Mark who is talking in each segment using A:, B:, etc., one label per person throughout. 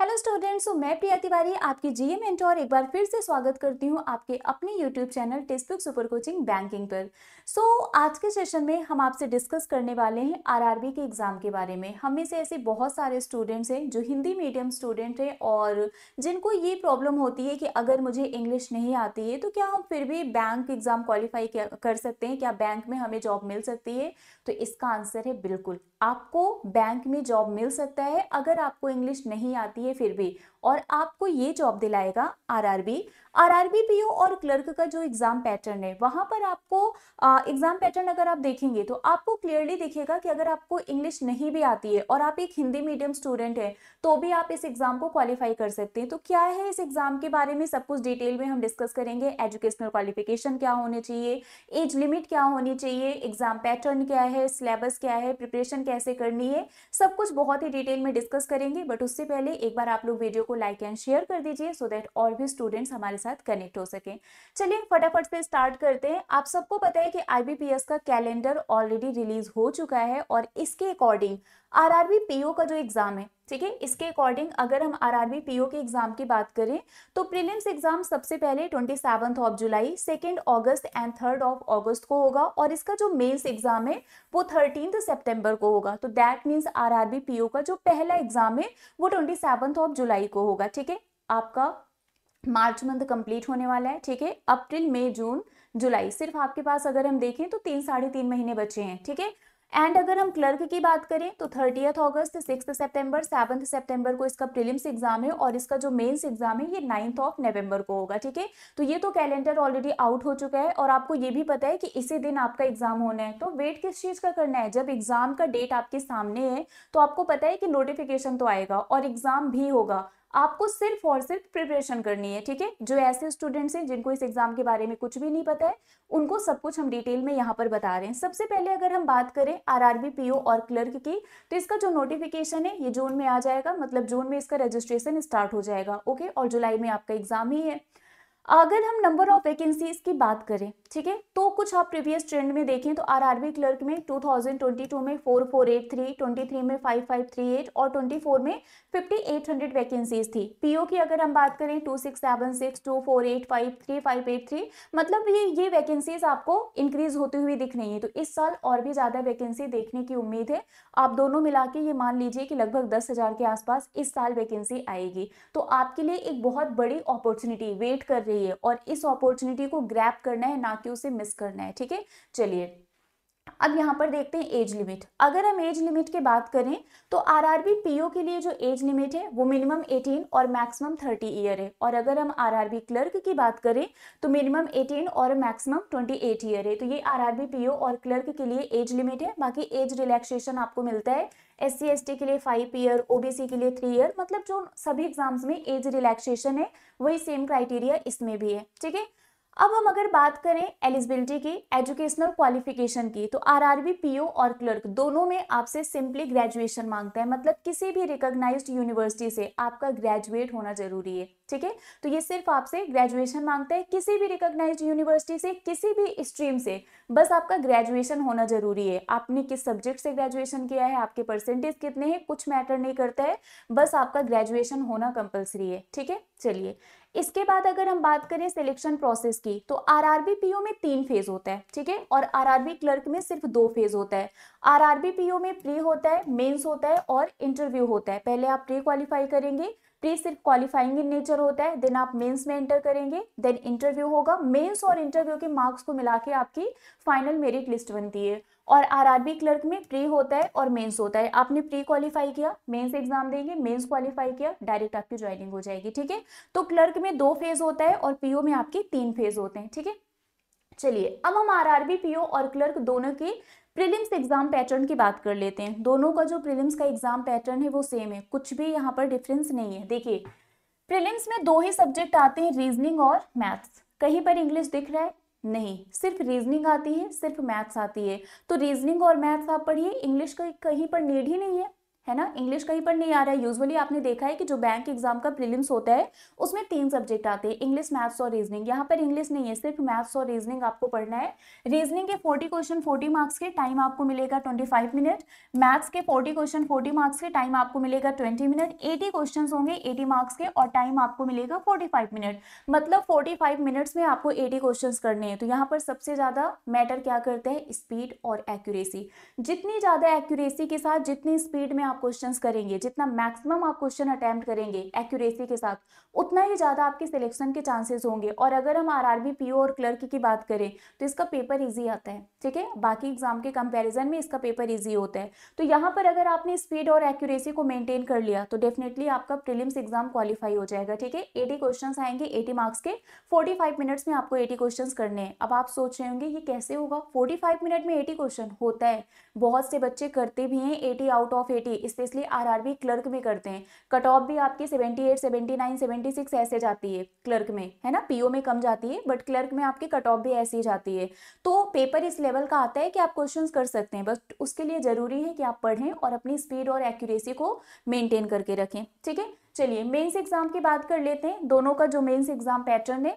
A: Hello students, मैं प्रिया तिवारी आपकी जीए mentor एक बार फिर से स्वागत करती हूँ आपके अपने YouTube channel textbook super coaching banking पर। आज के सेशन में हम आपसे डिस्कस करने वाले हैं आरआरबी के एग्जाम के बारे में। हम में से ऐसे बहुत सारे स्टूडेंट्स हैं जो हिंदी मीडियम स्टूडेंट हैं और जिनको ये प्रॉब्लम होती है कि अगर मुझे इंग्लिश नहीं आती है तो क्या हम फिर भी बैंक एग्जाम क्वालिफाई कर सकते हैं, क्या बैंक में हमें जॉब मिल सकती है? तो इसका आंसर है बिल्कुल, आपको बैंक में जॉब मिल सकता है अगर आपको इंग्लिश नहीं आती है फिर भी। और आपको ये जॉब दिलाएगा आरआरबी। आरआरबी पीओ और क्लर्क का जो एग्जाम पैटर्न है वहां पर आपको एग्जाम पैटर्न अगर आप देखेंगे तो आपको क्लियरली दिखेगा कि अगर आपको इंग्लिश नहीं भी आती है और आप एक हिंदी मीडियम स्टूडेंट है तो भी आप इस एग्जाम को क्वालिफाई कर सकते हैं। तो क्या है इस एग्जाम के बारे में सब कुछ डिटेल में हम डिस्कस करेंगे। एजुकेशनल क्वालिफिकेशन क्या होने चाहिए, एज लिमिट क्या होनी चाहिए, एग्जाम पैटर्न क्या है, सिलेबस क्या है, प्रिपरेशन कैसे करनी है, सब कुछ बहुत ही डिटेल में डिस्कस करेंगे। बट उससे पहले एक बार आप लोग वीडियो को लाइक एंड शेयर कर दीजिए सो दैट और भी स्टूडेंट्स हमारे साथ कनेक्ट हो सके। चलिए फटाफट से स्टार्ट करते हैं। आप सबको पता है कि आईबीपीएस का कैलेंडर ऑलरेडी रिलीज हो चुका है और इसके अकॉर्डिंग आरआरबी पीओ का जो एग्जाम है, ठीक है, इसके अकॉर्डिंग अगर हम आरआरबी पीओ के एग्जाम की बात करें तो प्रीलिम्स एग्जाम सबसे पहले 27 जुलाई, 2 अगस्त एंड 3 अगस्त को होगा और इसका जो मेंस एग्जाम है वो 13 सितंबर को होगा। तो दैट मीन्स आरआरबी पीओ का जो पहला एग्जाम है वो 27 जुलाई को होगा। ठीक है, आपका मार्च मंथ कंप्लीट होने वाला है। ठीक है, अप्रैल मई जून जुलाई, सिर्फ आपके पास अगर हम देखें तो 3-3.5 महीने बचे हैं। ठीक है, एंड अगर हम क्लर्क की बात करें तो 30 अगस्त, 6 सितंबर, 7 सितंबर को इसका प्रीलिम्स एग्जाम है और इसका जो मेंस एग्जाम है ये 9 नवंबर को होगा। ठीक है, तो ये तो कैलेंडर ऑलरेडी आउट हो चुका है और आपको ये भी पता है कि इसी दिन आपका एग्जाम होना है। तो वेट किस चीज का करना है, जब एग्जाम का डेट आपके सामने है तो आपको पता है कि नोटिफिकेशन तो आएगा और एग्जाम भी होगा, आपको सिर्फ और सिर्फ प्रिपरेशन करनी है। ठीक है, जो ऐसे स्टूडेंट्स हैं जिनको इस एग्जाम के बारे में कुछ भी नहीं पता है उनको सब कुछ हम डिटेल में यहाँ पर बता रहे हैं। सबसे पहले अगर हम बात करें आरआरबी पीओ और क्लर्क की तो इसका जो नोटिफिकेशन है ये जून में आ जाएगा, मतलब जून में इसका रजिस्ट्रेशन स्टार्ट हो जाएगा। ओके, और जुलाई में आपका एग्जाम ही है। अगर हम नंबर ऑफ वैकेंसीज की बात करें, ठीक है, तो कुछ आप प्रीवियस ट्रेंड में देखें तो आरआरबी क्लर्क में 2022 में 4483, 23 में 5538 और 24 में 5800 वैकेंसीज थी। पीओ की अगर हम बात करें 2676, 2485, 3583, मतलब ये वैकेंसीज आपको इंक्रीज होती हुई दिख रही है। तो इस साल और भी ज्यादा वैकेंसी देखने की उम्मीद है। आप दोनों मिला के ये मान लीजिए कि लगभग 10,000 के आसपास इस साल वैकेंसी आएगी। तो आपके लिए एक बहुत बड़ी अपॉर्चुनिटी वेट कर रही है और इस अपॉर्चुनिटी को ग्रैब करना है, ना कि उसे मिस करना है। ठीक है, चलिए अब यहाँ पर देखते हैं एज लिमिट। अगर हम एज लिमिट की बात करें तो आरआरबी पीओ के लिए जो एज लिमिट है वो मिनिमम 18 और मैक्सिमम 30 ईयर है और अगर हम आरआरबी क्लर्क की बात करें तो मिनिमम 18 और मैक्सिमम 28 ईयर है। तो ये आरआरबी पीओ और क्लर्क के लिए एज लिमिट है। बाकी एज रिलैक्सेशन आपको मिलता है एससी एसटी के लिए 5 ईयर, ओबीसी के लिए 3 ईयर, मतलब जो सभी एग्जाम्स में एज रिलैक्सेशन है वही सेम क्राइटेरिया इसमें भी है। ठीक है, अब हम अगर बात करें एलिजिबिलिटी की, एजुकेशनल क्वालिफिकेशन की, तो आरआरबी पीओ और क्लर्क दोनों में आपसे सिंपली ग्रेजुएशन मांगता है, मतलब किसी भी रिकॉग्नाइज्ड यूनिवर्सिटी से आपका ग्रेजुएट होना जरूरी है। ठीक है, तो ये सिर्फ आपसे ग्रेजुएशन मांगता है, किसी भी रिकॉग्नाइज्ड यूनिवर्सिटी से, किसी भी स्ट्रीम से, बस आपका ग्रेजुएशन होना जरूरी है। आपने किस सब्जेक्ट से ग्रेजुएशन किया है, आपके परसेंटेज कितने हैं, कुछ मैटर नहीं करता है, बस आपका ग्रेजुएशन होना कंपलसरी है। ठीक है, चलिए इसके बाद अगर हम बात करें सिलेक्शन प्रोसेस की तो आरआरबी पीओ में 3 फेज होता है। ठीक है, और आरआरबी क्लर्क में सिर्फ 2 फेज होता है। आरआरबी पीओ में प्री होता है, मेंस होता है और इंटरव्यू होता है। पहले आप प्री क्वालिफाई करेंगे, प्री सिर्फ क्वालिफाइंग इन नेचर होता है, देन आप मेंस में एंटर करेंगे, देन इंटरव्यू होगा। मेंस और इंटरव्यू के मार्क्स को मिला के आपकी फाइनल मेरिट लिस्ट बनती है। और आरआरबी क्लर्क में प्री होता है और मेंस होता है। आपने प्री क्वालिफाई किया, मेंस एग्जाम देंगे, मेंस क्वालिफाई किया, डायरेक्ट आपकी ज्वाइनिंग हो जाएगी। ठीक है, तो क्लर्क में 2 फेज होता है और पीओ में आपके 3 फेज होते हैं। ठीक है, चलिए अब हम आरआरबी पीओ और क्लर्क दोनों की प्रीलिम्स एग्जाम पैटर्न की बात कर लेते हैं। दोनों का जो प्रीलिम्स का एग्जाम पैटर्न है वो सेम है, कुछ भी यहाँ पर डिफरेंस नहीं है। देखिए प्रीलिम्स में 2 ही सब्जेक्ट आते हैं, रीजनिंग और मैथ्स। कहीं पर इंग्लिश दिख रहा है? नहीं, सिर्फ रीजनिंग आती है, सिर्फ मैथ्स आती है। तो रीजनिंग और मैथ्स आप पढ़िए, इंग्लिश का कहीं पर नीड ही नहीं है, है ना, इंग्लिश कहीं पर नहीं आ रहा है। यूजुअली आपने देखा है कि जो बैंक एग्जाम का प्रीलिम्स होता है उसमें 3 सब्जेक्ट आते हैं, इंग्लिश, मैथ्स और रीजनिंग। यहाँ पर इंग्लिश नहीं है, सिर्फ मैथ्स और रीजनिंग आपको पढ़ना है। रीजनिंग के 40 क्वेश्चन 40 मार्क्स के, टाइम आपको मिलेगा 25 मिनट। मैथ्स के 40 क्वेश्चन 40 मार्क्स के, टाइम आपको मिलेगा 20 मिनट। 80 क्वेश्चन होंगे 80 मार्क्स के और टाइम आपको मिलेगा 45 मिनट। मतलब 45 मिनट्स में आपको 80 क्वेश्चंस करने हैं। तो यहाँ पर सबसे ज्यादा मैटर क्या करते हैं, स्पीड और एक्यूरेसी। जितनी ज्यादा एक्यूरेसी के साथ, जितनी स्पीड में आप क्वेश्चंस करेंगे, जितना मैक्सिमम आप क्वेश्चन अटेम्प्ट करेंगे एक्यूरेसी के साथ, उतना ही ज्यादा आपके सिलेक्शन के चांसेस होंगे। और अगर हम आरआरबी, पीओ और क्लर्क की बात करें तो इसका पेपर इजी आता है, ठीक है, बाकी एग्जाम के कंपैरिजन में इसका पेपर इजी होता है। तो यहाँ पर अगर आपने स्पीड और एक्यूरेसी को मेंटेन कर लिया तो डेफिनेटली आपका प्रीलिम्स एग्जाम क्वालिफाई हो जाएगा, ठीक है। 80 क्वेश्चंस आएंगे 80 मार्क्स के, 45 मिनट्स में आपको 80 क्वेश्चंस करने हैं। अब आप सोच रहे होंगे ये कैसे होगा, 45 मिनट में 80 क्वेश्चन होता है। बहुत से बच्चे करते भी हैं 80 out of 80, specially RRB clerk में करते हैं। कट ऑफ भी आपकी 78 79 76 ऐसे जाती है क्लर्क में, है ना, पीओ में कम जाती है बट क्लर्क में आपकी कट ऑफ भी ऐसी ही जाती है। तो पेपर इस लेवल का आता है कि आप क्वेश्चंस कर सकते हैं, बस उसके लिए जरूरी है कि आप पढ़ें और अपनी स्पीड और एक्यूरेसी को मेंटेन करके रखें, ठीक है। चलिए मेंस एग्जाम की बात कर लेते हैं, दोनों का जो मेंस एग्जाम पैटर्न है।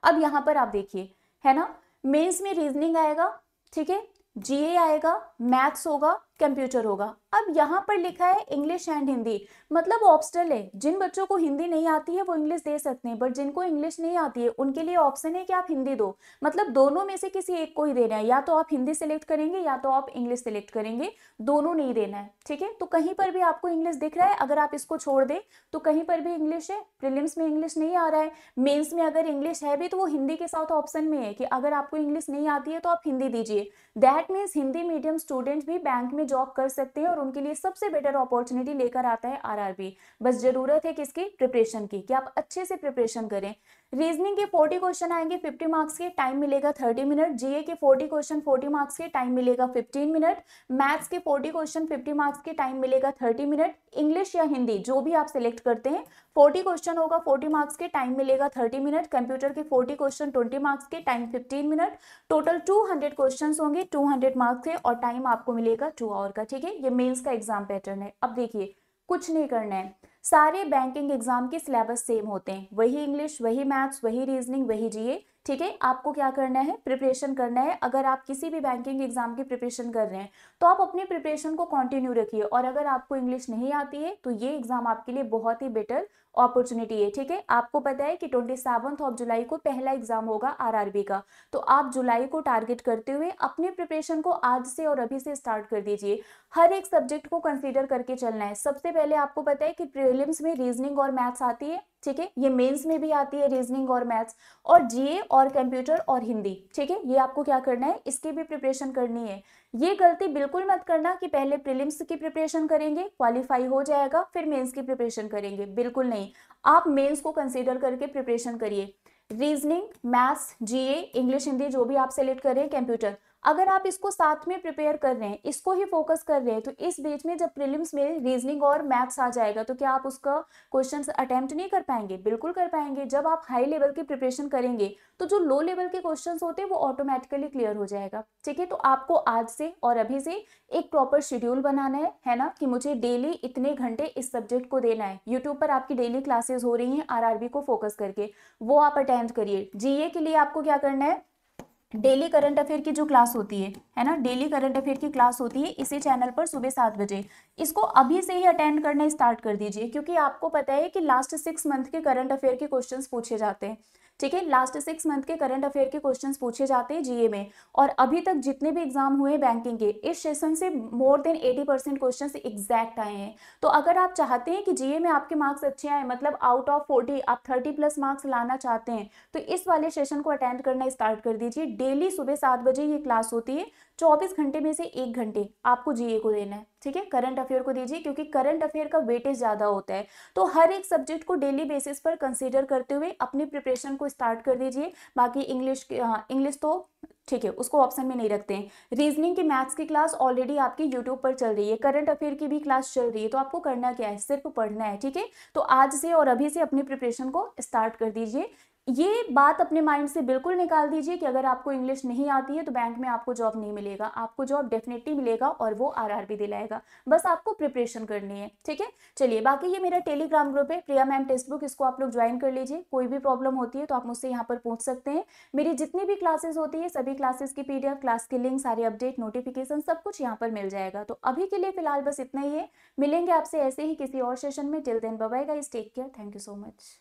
A: अब यहाँ पर आप देखिए, है ना, मेंस में रीजनिंग आएगा, ठीक है, जीए आएगा, मैथ्स होगा, कंप्यूटर होगा। अब यहाँ पर लिखा है इंग्लिश एंड हिंदी, मतलब ऑप्शनल है। जिन बच्चों को हिंदी नहीं आती है वो इंग्लिश दे सकते हैं, बट जिनको इंग्लिश नहीं आती है उनके लिए ऑप्शन है कि आप हिंदी दो। मतलब दोनों में से किसी एक को ही देना है, या तो आप हिंदी सेलेक्ट करेंगे या तो आप इंग्लिश सेलेक्ट करेंगे, दोनों नहीं देना है, ठीक है। तो कहीं पर भी आपको इंग्लिश दिख रहा है, अगर आप इसको छोड़ दें तो कहीं पर भी इंग्लिश है। प्रीलिम्स में इंग्लिश नहीं आ रहा है, मेंस में अगर इंग्लिश है भी तो वो हिंदी के साथ ऑप्शन में है कि अगर आपको इंग्लिश नहीं आती है तो आप हिंदी दीजिए। That means Hindi medium student भी बैंक में जॉब कर सकते हैं और उनके लिए सबसे बेटर अपॉर्चुनिटी लेकर आता है आरआरबी। बस जरूरत है किसकी, प्रिपरेशन की, कि आप अच्छे से प्रिपरेशन करें। रीजनिंग के 40 क्वेश्चन आएंगे 50 मार्क्स के, टाइम मिलेगा 30 मिनट। जीए के 40 क्वेश्चन 40 मार्क्स के, टाइम मिलेगा 15 मिनट। मैथ्स के 40 क्वेश्चन 50 मार्क्स के, टाइम मिलेगा 30 मिनट। इंग्लिश या हिंदी जो भी आप सिलेक्ट करते हैं, 40 क्वेश्चन होगा 40 मार्क्स के, टाइम मिलेगा 30 मिनट। कंप्यूटर के 40 क्वेश्चन 20 मार्क्स के, टाइम 15 मिनट। टोटल 200 क्वेश्चन होंगे 200 मार्क्स के और टाइम आपको मिलेगा 2 आवर का, ठीक है। ये मेंस का एग्जाम पैटर्न है। अब देखिए कुछ नहीं करना है, सारे बैंकिंग एग्जाम के सिलेबस सेम होते हैं, वही इंग्लिश, वही मैथ्स, वही रीजनिंग, वही जीए, ठीक है। आपको क्या करना है, प्रिपरेशन करना है। अगर आप किसी भी बैंकिंग एग्जाम की प्रिपरेशन कर रहे हैं तो आप अपनी प्रिपरेशन को कंटिन्यू रखिए। और अगर आपको इंग्लिश नहीं आती है तो ये एग्जाम आपके लिए बहुत ही बेटर अपॉर्चुनिटी है, ठीक है। आपको पता है कि 27 जुलाई को पहला एग्जाम होगा आरआरबी का, तो आप जुलाई को टारगेट करते हुए अपनी प्रिपरेशन को आज से और अभी से स्टार्ट कर दीजिए। हर एक सब्जेक्ट को कंसीडर करके चलना है। सबसे पहले आपको पता है कि प्रीलिम्स में रीजनिंग और मैथ्स आती है, ठीक है, ये मेंस में भी आती है रीजनिंग और मैथ्स, और जीए और कंप्यूटर और हिंदी, ठीक है। ये आपको क्या करना है, इसकी भी प्रिपरेशन करनी है। ये गलती बिल्कुल मत करना कि पहले प्रीलिम्स की प्रिपरेशन करेंगे, क्वालिफाई हो जाएगा, फिर मेंस की प्रिपरेशन करेंगे, बिल्कुल नहीं। आप मेंस को कंसीडर करके प्रिपरेशन करिए। रीजनिंग, मैथ्स, जीए, इंग्लिश, हिंदी जो भी आप सेलेक्ट करें, कंप्यूटर, अगर आप इसको साथ में प्रिपेयर कर रहे हैं, इसको ही फोकस कर रहे हैं, तो इस बीच में जब प्रीलिम्स में रीजनिंग और मैथ्स आ जाएगा तो क्या आप उसका क्वेश्चंस अटेम्प्ट नहीं कर पाएंगे, बिल्कुल कर पाएंगे। जब आप हाई लेवल की प्रिपरेशन करेंगे तो जो लो लेवल के क्वेश्चंस होते हैं वो ऑटोमेटिकली क्लियर हो जाएगा, ठीक है। तो आपको आज से और अभी से एक प्रॉपर शेड्यूल बनाना है ना, कि मुझे डेली इतने घंटे इस सब्जेक्ट को देना है। यूट्यूब पर आपकी डेली क्लासेस हो रही हैं आरआरबी को फोकस करके, वो आप अटेंड करिए। जीए के लिए आपको क्या करना है, डेली करंट अफेयर की जो क्लास होती है ना, डेली करंट अफेयर की क्लास होती है इसी चैनल पर सुबह 7 बजे, इसको अभी से ही अटेंड करना स्टार्ट कर दीजिए। क्योंकि आपको पता है कि लास्ट 6 मंथ के करंट अफेयर के क्वेश्चंस पूछे जाते हैं, ठीक है। लास्ट 6 मंथ के करंट अफेयर के क्वेश्चंस पूछे जाते हैं जीए में, और अभी तक जितने भी एग्जाम हुए बैंकिंग के, इस सेशन से मोर देन 80% क्वेश्चंस एग्जैक्ट आए हैं। तो अगर आप चाहते हैं कि जीए में आपके मार्क्स अच्छे आए, मतलब आउट ऑफ 40 आप 30+ मार्क्स लाना चाहते हैं, तो इस वाले सेशन को अटेंड करना स्टार्ट कर दीजिए। डेली सुबह 7 बजे ये क्लास होती है, 24 घंटे में से 1 घंटे आपको जीए को देना है, ठीक है। करंट अफेयर को दीजिए क्योंकि करंट अफेयर का वेटेज ज्यादा होता है। तो हर एक सब्जेक्ट को डेली बेसिस पर कंसीडर करते हुए अपनी प्रिपरेशन को स्टार्ट कर दीजिए। बाकी इंग्लिश तो ठीक है, उसको ऑप्शन में नहीं रखते हैं। रीजनिंग की, मैथ्स की क्लास ऑलरेडी आपकी यूट्यूब पर चल रही है, करंट अफेयर की भी क्लास चल रही है, तो आपको करना क्या है, सिर्फ पढ़ना है, ठीक है। तो आज से और अभी से अपनी प्रिपरेशन को स्टार्ट कर दीजिए। ये बात अपने माइंड से बिल्कुल निकाल दीजिए कि अगर आपको इंग्लिश नहीं आती है तो बैंक में आपको जॉब नहीं मिलेगा। आपको जॉब डेफिनेटली मिलेगा और वो आरआरबी दिलाएगा। बस आपको प्रिपरेशन करनी है, ठीक है। चलिए, बाकी ये मेरा टेलीग्राम ग्रुप है, प्रिया मैम टेक्स्ट बुक, इसको आप लोग ज्वाइन कर लीजिए। कोई भी प्रॉब्लम होती है तो आप मुझसे यहाँ पर पूछ सकते हैं। मेरी जितनी भी क्लासेस होती है सभी क्लासेस की पीडीएफ, क्लास की लिंक, सारे अपडेट, नोटिफिकेशन सब कुछ यहाँ पर मिल जाएगा। तो अभी के लिए फिलहाल बस इतना ही है। मिलेंगे आपसे ऐसे ही किसी और सेशन में। Till then bye bye guys, take care, thank you so much.